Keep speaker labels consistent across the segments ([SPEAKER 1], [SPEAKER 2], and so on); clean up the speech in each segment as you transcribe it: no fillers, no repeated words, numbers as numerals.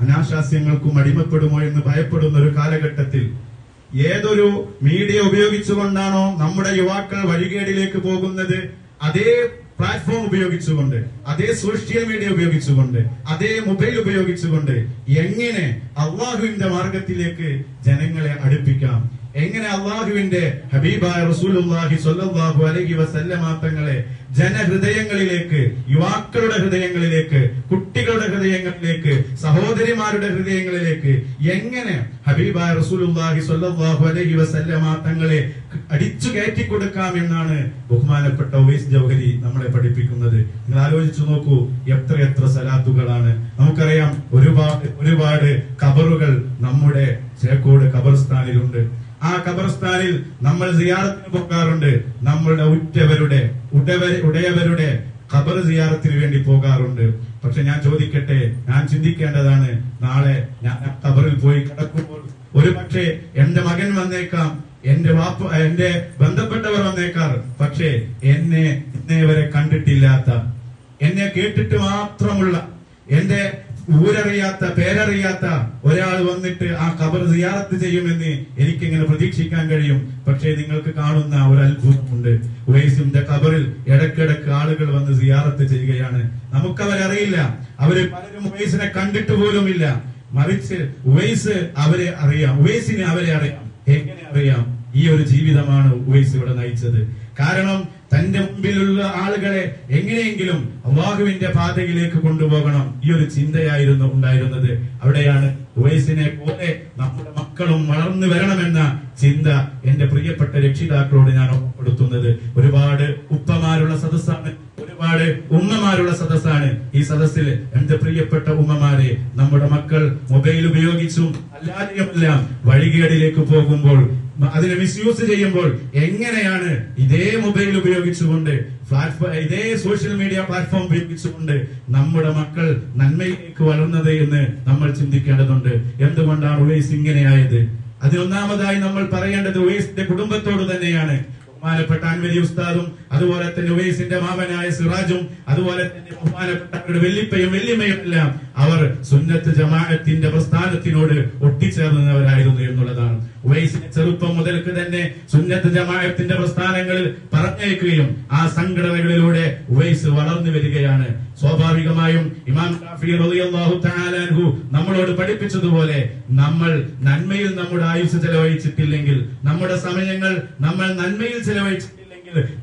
[SPEAKER 1] അനാശാസ്യങ്ങൾക്കും അടിമപ്പെടുമോ എന്ന് ഭയപ്പെടുന്ന ഒരു കാലഘട്ടത്തിൽ ഏതൊരു മീഡിയ ഉപയോഗിച്ചുകൊണ്ടാണോ നമ്മുടെ യുവാക്കൾ വഴികേടിലേക്ക് പോകുന്നത്, അതേ പ്ലാറ്റ്ഫോം ഉപയോഗിച്ചുകൊണ്ട്, അതേ സോഷ്യൽ മീഡിയ ഉപയോഗിച്ചുകൊണ്ട്, അതേ മൊബൈൽ ഉപയോഗിച്ചുകൊണ്ട് എങ്ങനെ അള്ളാഹുവിന്റെ മാർഗത്തിലേക്ക് ജനങ്ങളെ അടുപ്പിക്കാം, എങ്ങനെ അള്ളാഹുവിന്റെ ഹബീബായ റസൂലുള്ളാഹി സ്വല്ലല്ലാഹു അലൈഹി വസല്ലമ തങ്ങളെ ജനഹൃദയങ്ങളിലേക്ക്, യുവാക്കളുടെ ഹൃദയങ്ങളിലേക്ക്, കുട്ടികളുടെ ഹൃദയങ്ങളിലേക്ക്, സഹോദരിമാരുടെ ഹൃദയങ്ങളിലേക്ക് എങ്ങനെ ഹബീബായ റസൂലുള്ളാഹി സ്വല്ലല്ലാഹു അലൈഹി വസല്ലമ തങ്ങളെ അടിച്ചു കയറ്റി കൊടുക്കാം എന്നാണ് ബഹുമാനപ്പെട്ട ഉവൈസ് ജൗഹരി നമ്മളെ പഠിപ്പിക്കുന്നത്. നിങ്ങൾ ആലോചിച്ചു നോക്കൂ, എത്ര സലാത്തുകളാണ്. നമുക്കറിയാം ഒരുപാട് ഖബറുകൾ നമ്മുടെ ചേക്കോട് ഖബർസ്ഥാനിലുണ്ട്. ആ ഖബർസ്ഥാനിൽ നമ്മൾ സിയാറത്തിന് പോകാറുണ്ട്. നമ്മളുടെ ഉടയവരുടെ ഖബർ സിയാറത്തിന് വേണ്ടി പോകാറുണ്ട്. പക്ഷെ ഞാൻ ചോദിക്കട്ടെ, ഞാൻ ചിന്തിക്കേണ്ടതാണ്, നാളെ ഞാൻ ഖബറിൽ പോയി കിടക്കുമ്പോൾ ഒരു പക്ഷേ എന്റെ മകൻ വന്നേക്കാം, എന്റെ ബന്ധപ്പെട്ടവർ വന്നേക്കാർ, പക്ഷേ എന്നെ ഇന്നേവരെ കണ്ടിട്ടില്ലാത്ത, എന്നെ കേട്ടിട്ട് മാത്രമുള്ള, എന്റെ ഊരറിയാത്ത, പേരറിയാത്ത ഒരാൾ വന്നിട്ട് ആ ഖബർ സിയാറത്ത് ചെയ്യുമെന്ന് എനിക്കിങ്ങനെ പ്രതീക്ഷിക്കാൻ കഴിയും. പക്ഷേ നിങ്ങൾക്ക് കാണുന്ന ഒരു അത്ഭുതമുണ്ട്. ഉവൈസിന്റെ ഖബറിൽ ഇടയ്ക്കിടയ്ക്ക് ആളുകൾ വന്ന് സിയാറത്ത് ചെയ്യുകയാണ്. നമുക്കവരറിയില്ല, അവര് പലരും ഉവൈസിനെ കണ്ടിട്ട് പോലുമില്ല. മറിച്ച് ഉവൈസ് അവരെ അറിയാം, ഉവൈസിനെ അവരെ അറിയാം. എങ്ങനെ അറിയാം? ഈ ഒരു ജീവിതമാണ് ഉവൈസ് ഇവിടെ നയിച്ചത്. കാരണം തന്റെ മുമ്പിലുള്ള ആളുകളെ എങ്ങനെയെങ്കിലും അല്ലാഹുവിന്റെ പാതയിലേക്ക് കൊണ്ടുപോകണം, ഈ ഒരു ചിന്തയായിരുന്നു ഉണ്ടായിരുന്നത്. അവിടെയാണ് ഉവൈസിനെ പോലെ നമ്മുടെ മക്കളും വളർന്നു വരണമെന്ന ചിന്ത എന്റെ പ്രിയപ്പെട്ട രക്ഷിതാക്കളോട് ഞാൻ ഓർമ്മപ്പെടുത്തുന്നത്. ഒരുപാട് ഉപ്പമാരുള്ള സദസ്സാണ്, ഒരുപാട് ഉമ്മമാരുള്ള സദസ്സാണ്. ഈ സദസ്സിൽ എന്റെ പ്രിയപ്പെട്ട ഉമ്മമാരെ, നമ്മുടെ മക്കൾ മൊബൈൽ ഉപയോഗിച്ചും അല്ലാതെയുമെല്ലാം വഴികേടിലേക്ക് പോകുമ്പോൾ, അതിനെ മിസ്യൂസ് ചെയ്യുമ്പോൾ എങ്ങനെയാണ് ഇതേ മൊബൈൽ ഉപയോഗിച്ചുകൊണ്ട്, ഇതേ സോഷ്യൽ മീഡിയ പ്ലാറ്റ്ഫോം ഉപയോഗിച്ചുകൊണ്ട് നമ്മുടെ മക്കൾ നന്മയിലേക്ക് വളർന്നത് എന്ന് നമ്മൾ ചിന്തിക്കേണ്ടതുണ്ട്. എന്തുകൊണ്ടാണ് ഉവൈസ് ഇങ്ങനെയായത്? അതിനൊന്നാമതായി നമ്മൾ പറയേണ്ടത് ഉവൈസിന്റെ കുടുംബത്തോട് തന്നെയാണ്. ബഹുമാനപ്പെട്ട അൻവരി ഉസ്താദും അതുപോലെ തന്നെ ഉവൈസിന്റെ മാമനായ സിറാജും അതുപോലെ തന്നെ ബഹുമാനപ്പെട്ടവരുടെ വെല്ലിപ്പയും വെല്ലിമ്മയും എല്ലാം അവർ സുന്നത്ത് ജമാഅത്തിന്റെ പ്രസ്ഥാനത്തിനോട് ഒട്ടിച്ചേർന്നവരായിരുന്നു എന്നുള്ളതാണ്. ഉവൈസിന്റെ ചെറുപ്പം മുതൽക്ക് തന്നെ സുന്നത്ത് ജമാഅത്തിന്റെ പ്രസ്ഥാനങ്ങളിൽ പറഞ്ഞയക്കുകയും ആ സംഘടനകളിലൂടെ ഉവൈസ് വളർന്നു വരികയാണ്. സ്വാഭാവികമായും ഇമാം ഷാഫിഈ റളിയല്ലാഹു തആല അൻഹു നമ്മളോട് പഠിപ്പിച്ചതുപോലെ നമ്മൾ നന്മയിൽ നമ്മുടെ ആയുസ് ചെലവഴിച്ചിട്ടില്ലെങ്കിൽ, നമ്മുടെ സമയങ്ങൾ നമ്മൾ നന്മയിൽ ചെലവഴിച്ചിട്ടില്ലെങ്കിൽ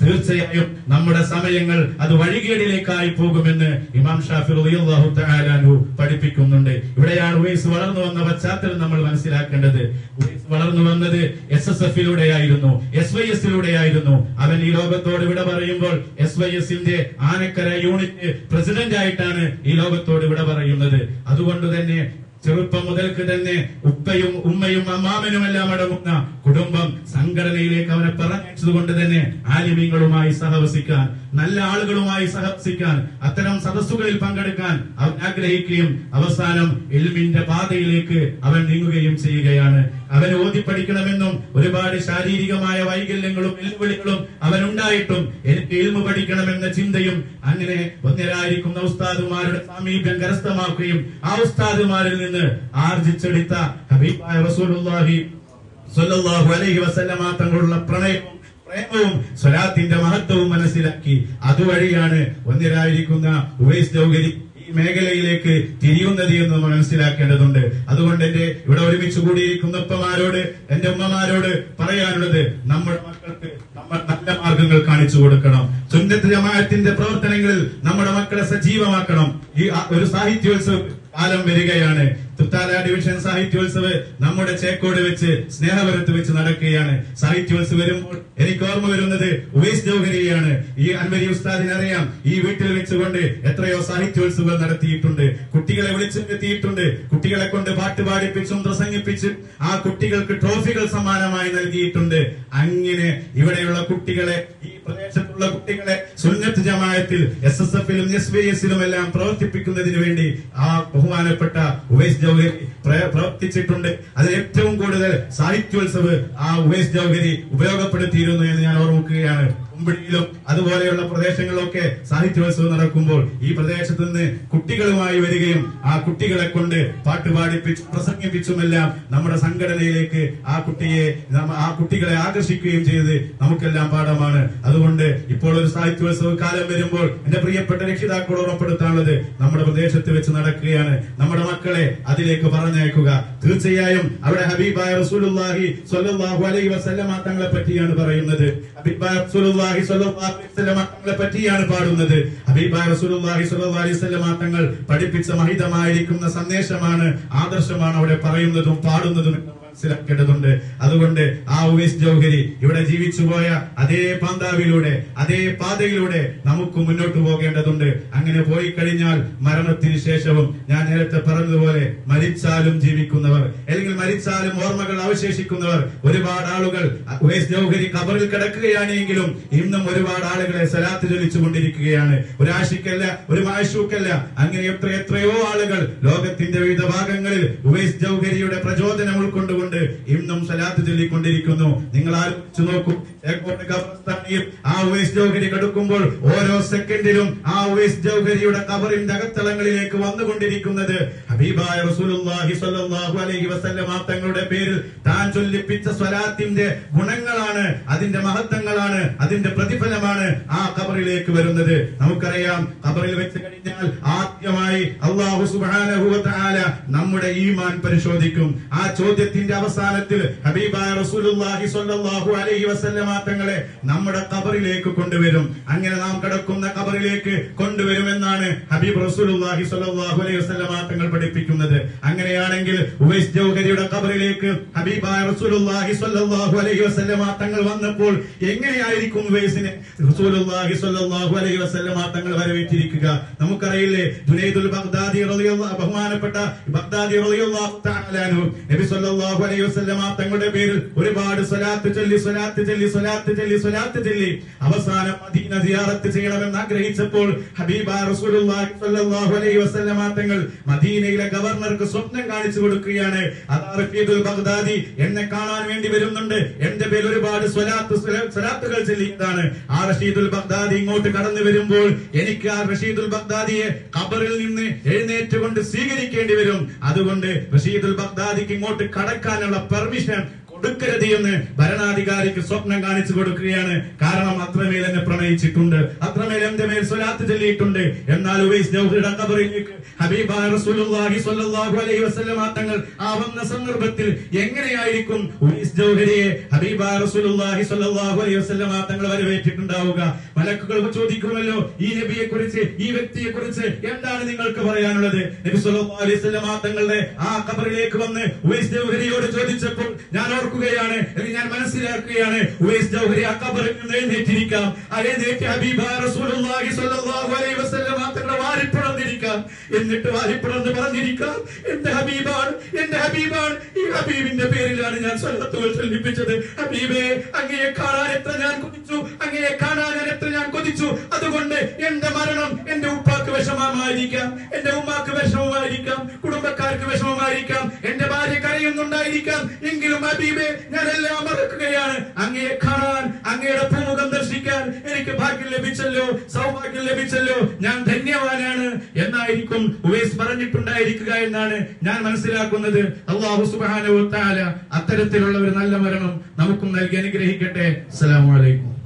[SPEAKER 1] തീർച്ചയായും നമ്മുടെ സമയങ്ങൾ അത് വഴികേടിലേക്കായി പോകുമെന്ന് ഇമാം ഷാഫിഈ റളിയല്ലാഹു തആല അൻഹു പഠിപ്പിക്കുന്നുണ്ട്. ഇവിടെയാണ് ഉവൈസ് വളർന്നു വന്ന പശ്ചാത്തലം നമ്മൾ മനസ്സിലാക്കേണ്ടത്. ഉവൈസ് വളർന്നു വന്നത് SSF-ലൂടെയായിരുന്നു, SYS-ലൂടെയായിരുന്നു. അവൻ ഈ ലോകത്തോട് വിട പറയുമ്പോൾ SYS-ന്റെ ആനക്കര യൂണിറ്റ് പ്രസിഡന്റ് ആയിട്ടാണ് ഈ ലോകത്തോട് വിട പറയുന്നത്. അതുകൊണ്ട് തന്നെ ചെറുപ്പം മുതൽക്ക് തന്നെ ഉപ്പയും ഉമ്മയും അമ്മാമനും എല്ലാം അടങ്ങുന്ന കുടുംബം സംഘടനയിലേക്ക് അവനെ പറഞ്ഞത് കൊണ്ട് തന്നെ ആലിമീങ്ങളുമായി സഹവസിക്കാൻ, നല്ല ആളുകളുമായി സഹവസിക്കാൻ, അത്തരം സദസ്സുകളിൽ പങ്കെടുക്കാൻ അവൻ ആഗ്രഹിക്കുകയും അവസാനം ഇൽമിന്റെ പാതയിലേക്ക് അവൻ നീങ്ങുകയും ചെയ്യുകയാണ്. അവൻ ഓതി പഠിക്കണമെന്നും ഒരുപാട് ശാരീരികമായ വൈകല്യങ്ങളും വെല്ലുവിളികളും അവനുണ്ടായിട്ടും എനിക്ക് ഇൽമു പഠിക്കണമെന്ന ചിന്തയും അങ്ങനെ ഒന്നരായിരിക്കുന്ന ഉസ്താദുമാരുടെ സാമീപ്യം കരസ്ഥമാക്കുകയും ആ ഉസ്താദുമാരിൽ നിന്ന് ആർജിച്ചെടുത്ത ഹബീബായ റസൂലുള്ളാഹി സ്വല്ലല്ലാഹു അലൈഹി വസല്ലമ തങ്ങളുള്ള പ്രേമവും സ്വലാത്തിന്റെ മഹത്വവും മനസ്സിലാക്കി അതുവഴിയാണ് ഒന്നരായിരിക്കുന്ന ഉവൈസ് ജൗഹരി മേഖലയിലേക്ക് തിരിയുന്നത് എന്ന് നമ്മൾ മനസ്സിലാക്കേണ്ടതുണ്ട്. അതുകൊണ്ട് എന്റെ ഇവിടെ ഒരുമിച്ച് കൂടിയിരിക്കുന്ന ഉപ്പമാരോട്, എന്റെ ഉമ്മമാരോട് പറയാനുള്ളത്, നമ്മുടെ മക്കൾക്ക് നമ്മൾ നല്ല മാർഗങ്ങൾ കാണിച്ചു കൊടുക്കണം. സുന്നത്ത് ജമാഅത്തിന്റെ പ്രവർത്തനങ്ങളിൽ നമ്മുടെ മക്കളെ സജീവമാക്കണം. ഈ ഒരു സാഹിത്യോത്സവം കാലം വരികയാണ്. തുത്താല ഡിവിഷൻ സാഹിത്യോത്സവ് നമ്മുടെ ചേക്കോട് വെച്ച് സ്നേഹപുരത്ത് വെച്ച് നടക്കുകയാണ്. സാഹിത്യോത്സവം വരുമ്പോൾ എനിക്ക് ഓർമ്മ വരുന്നത് ഉവൈസ് ജൗഹരിയാണ്. ഈ അൻവരി ഉസ്താദിനറിയാം, ഈ വീട്ടിൽ വെച്ചുകൊണ്ട് എത്രയോ സാഹിത്യോത്സവങ്ങൾ നടത്തിയിട്ടുണ്ട്, കുട്ടികളെ വിളിച്ചെത്തിയിട്ടുണ്ട്, കുട്ടികളെ കൊണ്ട് പാട്ട് പാടിപ്പിച്ചും പ്രസംഗിപ്പിച്ചും ആ കുട്ടികൾക്ക് ട്രോഫികൾ സമ്മാനമായി നൽകിയിട്ടുണ്ട്. അങ്ങനെ ഇവിടെയുള്ള കുട്ടികളെ, ഈ പ്രദേശത്തുള്ള കുട്ടികളെ സുന്നത്ത് ജമാഅത്തിൽ SSF-ലും SYS-ലും എല്ലാം പ്രവർത്തിപ്പിക്കുന്നതിന് വേണ്ടി ആ ബഹുമാനപ്പെട്ട ഉവൈസ് ജൗഹരി പ്രവർത്തിച്ചിട്ടുണ്ട്. അതിൽ ഏറ്റവും കൂടുതൽ സാഹിത്യോത്സവ് ആ ഉവൈസ് ജൗഹരി ഉപയോഗപ്പെടുത്തിയിരുന്നു എന്ന് ഞാൻ ഓർമ്മിക്കുകയാണ്. കുമ്പിടിയിലും അതുപോലെയുള്ള പ്രദേശങ്ങളിലൊക്കെ സാഹിത്യോത്സവം നടക്കുമ്പോൾ ഈ പ്രദേശത്ത് നിന്ന് കുട്ടികളുമായി വരികയും ആ കുട്ടികളെ കൊണ്ട് പാട്ട് പാടിപ്പിച്ചും പ്രസംഗിപ്പിച്ചുമെല്ലാം നമ്മുടെ സംഘടനയിലേക്ക് ആ കുട്ടികളെ ആകർഷിക്കുകയും ചെയ്ത് നമുക്കെല്ലാം പാഠമാണ്. അതുകൊണ്ട് ഇപ്പോൾ ഒരു സാഹിത്യോത്സവ കാലം വരുമ്പോൾ എന്റെ പ്രിയപ്പെട്ട രക്ഷിതാക്കളോട് ഉറപ്പെടുത്താനുള്ളത് നമ്മുടെ പ്രദേശത്ത് വെച്ച് നടക്കുകയാണ്. നമ്മുടെ മക്കളെ അതിലേക്ക് പറഞ്ഞയക്കുക. തീർച്ചയായും അവിടെ ഹബീബായ റസൂലുള്ളാഹി സ്വല്ലല്ലാഹു അലൈഹി വസല്ലമ തങ്ങളെ പറ്റിയാണ് പറയുന്നത്. ഹബീബായ റസൂലുള്ളാഹി സ്വല്ലല്ലാഹു അലൈഹി വസല്ലമ തങ്ങളെ പറ്റിയാണ് പാടുന്നത്. ഹബീബായ റസൂലുള്ളാഹി സ്വല്ലല്ലാഹു അലൈഹി വസല്ലമ തങ്ങൾ പഠിപ്പിച്ച മഹിതമായിരിക്കുന്ന സന്ദേശമാണ്, ആദർശമാണ് അവിടെ പറയുന്നതും പാടുന്നതും മനസ്സിലാക്കേണ്ടതുണ്ട്. അതുകൊണ്ട് ആ ഉവൈസ് ജൗഹരി ഇവിടെ ജീവിച്ചുപോയ അതേ പാന്താവിലൂടെ അതേ പാതയിലൂടെ നമുക്ക് മുന്നോട്ട് പോകേണ്ടതുണ്ട്. അങ്ങനെ പോയി കഴിഞ്ഞാൽ മരണത്തിന് ശേഷവും ഞാൻ നേരത്തെ പറഞ്ഞതുപോലെ മരിച്ചാലും ജീവിക്കുന്നവർ, അല്ലെങ്കിൽ മരിച്ചാലും ഓർമ്മകൾ അവശേഷിക്കുന്നവർ ഒരുപാട് ആളുകൾ ഉവൈസ് ജൗഹരി ഖബറിൽ കിടക്കുകയാണെങ്കിലും ഇന്നും ഒരുപാട് ആളുകളെ സലാത്ത് ചൊല്ലിച്ചുകൊണ്ടിരിക്കുകയാണ്. ഒരു ആശിക്കല്ല, ഒരു മാഷൂക്കല്ല, അങ്ങനെ എത്രയോ ആളുകൾ ലോകത്തിന്റെ വിവിധ ഭാഗങ്ങളിൽ ഉവൈസ് ജൗഹരിയുടെ പ്രചോദനം ഉൾക്കൊണ്ടുകൊണ്ട് ഇന്നും സലാത്ത് ചൊല്ലിക്കൊണ്ടിരിക്കുന്നു. നിങ്ങൾ ആലോചിച്ചു നോക്കൂ, ആ ഉവൈസ് ജൗഹരി കടക്കുമ്പോൾ ഓരോ സെക്കൻഡിലും ആ ഉവൈസ് ജൗഹരിയുടെ ഖബറിന്റെ അകത്തളങ്ങളിലേക്ക് വന്നുകൊണ്ടിരിക്കുന്നത് ഹബീബായ റസൂലുള്ളാഹി സ്വല്ലല്ലാഹു അലൈഹി വസല്ലമ തങ്ങളുടെ പേരിൽ താൻ ചൊല്ലിപ്പിച്ച സ്വലാത്തിന്റെ ഗുണങ്ങളാണ്, അതിന്റെ മഹത്വങ്ങളാണ്, അതിന്റെ പ്രതിഫലമാണ് ആ ഖബറിലേക്ക് വരുന്നത്. നമുക്കറിയാം, ഖബറിൽ വെച്ച് കഴിഞ്ഞാൽ ആദ്യമായി അല്ലാഹു സുബ്ഹാനഹു വ തആല നമ്മുടെ ഈമാൻ പരിശോധിക്കും. ആ ചോദ്യത്തിന്റെ അവസാനത്തിൽ ഹബീബായ റസൂലുള്ളാഹി സ്വല്ലല്ലാഹു അലൈഹി വസല്ലമ തങ്ങളെ നമ്മുടെ ഖബറിലേക്ക് കൊണ്ടുവരും. അങ്ങനെ നാം കിടക്കുന്ന ഖബറിലേക്ക് കൊണ്ടുവരുമെന്നാണ് ഹബീബ് റസൂലുള്ളാഹി സ്വല്ലല്ലാഹു അലൈഹി വസല്ലമ തങ്ങൾ പഠിപ്പിക്കുന്നത്. അങ്ങനെയാണെങ്കിൽ ഉവൈസ് ജൗഹരിയുടെ ഖബറിലേക്ക് ഹബീബായ റസൂലുള്ളാഹി സ്വല്ലല്ലാഹു അലൈഹി വസല്ലമ തങ്ങൾ വന്നപ്പോൾ എങ്ങനെയായിരിക്കും ഉവൈസിനെ റസൂലുള്ളാഹി സ്വല്ലല്ലാഹു അലൈഹി വസല്ലമ തങ്ങൾ വരവേറ്റിരിക്കുക? നമുക്കറിയില്ലേ, ജുനൈദുൽ ബഗ്ദാദി റളിയല്ലാഹു ബഹുമാനപ്പെട്ട ബഗ്ദാദി റളിയല്ലാഹു തആല അൻഹു നബി സ്വല്ലല്ലാഹു അലൈഹി വസല്ലമ തങ്ങളുടെ പേരിൽ ഒരുപാട് സ്വലാത്ത് ചൊല്ലി അവസാനം മദീന സിയാറത്ത് ചെയ്യണമെന്ന് ആഗ്രഹിച്ചപ്പോൾ ഹബീബായ റസൂലുള്ളാഹി സ്വല്ലല്ലാഹു അലൈഹി വസല്ലമ തങ്ങൾ മദീനയിലെ ഗവർണർക്ക് സ്വപ്നം കാണിച്ചു കൊടുക്കുകയാണ്. അതാ റഷീദുൽ ബഗ്ദാദി എന്നെ കാണാൻ വേണ്ടി വരുന്നുണ്ട്, എന്റെ പേരിൽ ഒരുപാട് സ്വലാത്തുകൾ ചൊല്ലിയതാണ്. ആ റഷീദുൽ ബഗ്ദാദി ഇങ്ങോട്ട് കടന്നു വരുമ്പോൾ എനിക്ക് ആ റഷീദുൽ ബഗ്ദാദിയെ ഖബറിൽ നിന്ന് എഴുന്നേറ്റുകൊണ്ട് സ്വീകരിക്കേണ്ടി വരും. അതുകൊണ്ട് റഷീദുൽ ബഗ്ദാദിക്ക് ഇങ്ങോട്ട് കടക്കാനുള്ള പെർമിഷൻ കൊടുക്കരുത് എന്ന് ഭരണാധികാരിക്ക് സ്വപ്നം കാണിച്ചു കൊടുക്കുകയാണ്. കാരണം അത്രമേൽ എന്നെ പ്രണയിച്ചിട്ടുണ്ട്, അത്രമേൽ എന്റെ മേൽ സ്വലാത്ത് ചൊല്ലിയിട്ടുണ്ട്. എന്നാൽ ഉവൈസ് ജൗഹരിയുടെ ഖബറിലേക്ക് ഹബീബായ റസൂലുള്ളാഹി സ്വല്ലല്ലാഹു അലൈഹി വസല്ലമ തങ്ങൾ ആ വന്ന സന്ദർഭത്തിൽ എങ്ങനെയായിരിക്കും ഉവൈസ് ജൗഹരിയെ ഹബീബായ റസൂലുള്ളാഹി സ്വല്ലല്ലാഹു അലൈഹി വസല്ലമ തങ്ങൾ വരവേറ്റിട്ടുണ്ടാവുക? മലക്കുകൾ ചോദിക്കുമല്ലോ, ഈ നബിയെ കുറിച്ച്, ഈ വ്യക്തിയെ കുറിച്ച് എന്താണ് നിങ്ങൾക്ക് പറയാനുള്ളത്? നബി സ്വല്ലല്ലാഹു അലൈഹി വസല്ലമ തങ്ങളുടെ ആ ഖബറിലേക്ക് വന്ന് ഉവൈസ് ജൗഹരിയോട് ചോദിച്ചപ്പോൾ ഞാൻ ഓർക്കുകയാണ്, ഞാൻ മനസ്സിലാക്കുകയാണ്, ഉവൈസ് ജൗഹരി ആ ഖബറിൽ നിന്ന് എഴുന്നേറ്റിരിക്കാം, എഴുന്നേറ്റ് ഹബീബായ റസൂലുള്ളാഹി സ്വല്ലല്ലാഹു അലൈഹി വസല്ലമ തങ്ങളെ വാരിപ്പുറന്നിരിക്കാം, എന്നിട്ട് വാരിപ്പുറന്ന് പറഞ്ഞിരിക്കാം, എന്റെ ഹബീബാണ്, എന്റെ ഹബീബാണ്, ഈ ഹബീബിന്റെ പേരിലാണ് ഞാൻ സ്വലാത്തുകൾ ചൊല്ലിപ്പിച്ചത്. ഹബീബേ, അങ്ങയെ കാണാൻ എത്ര ഞാൻ കൊതിച്ചു, അങ്ങയെ കാണാൻ എത്ര ഞാൻ കൊതിച്ചു. അതുകൊണ്ട് എന്റെ മരണം എന്റെ ഉപ്പാക്ക് വിഷമമായിരിക്കാം, എന്റെ ഉമ്മാക്ക് വിഷമമായിരിക്കാം, കുടുംബക്കാർക്ക് വിഷമമായിരിക്കാം, എന്റെ ഭാര്യ കരയുന്നുണ്ടായിരിക്കാം, എങ്കിലും ഹബീബേ ഞാനെല്ലാം മറക്കുകയാണ്. അങ്ങയെ കാണാൻ, അങ്ങയുടെ പൂമുഖം ദർശിക്കാൻ എനിക്ക് ഭാഗ്യം ലഭിച്ചല്ലോ, സൗഭാഗ്യം ലഭിച്ചല്ലോ, ഞാൻ ധന്യവാനാണ് എന്നായിരിക്കും ഉവൈസ് പറഞ്ഞിട്ടുണ്ടായിരിക്കുക എന്നാണ് ഞാൻ മനസ്സിലാക്കുന്നത്. അല്ലാഹു സുബ്ഹാനഹു വ തആല അത്തരത്തിലുള്ള ഒരു നല്ല മരണം നമുക്കും നൽകി അനുഗ്രഹിക്കട്ടെ. അസ്സലാമു അലൈക്കും.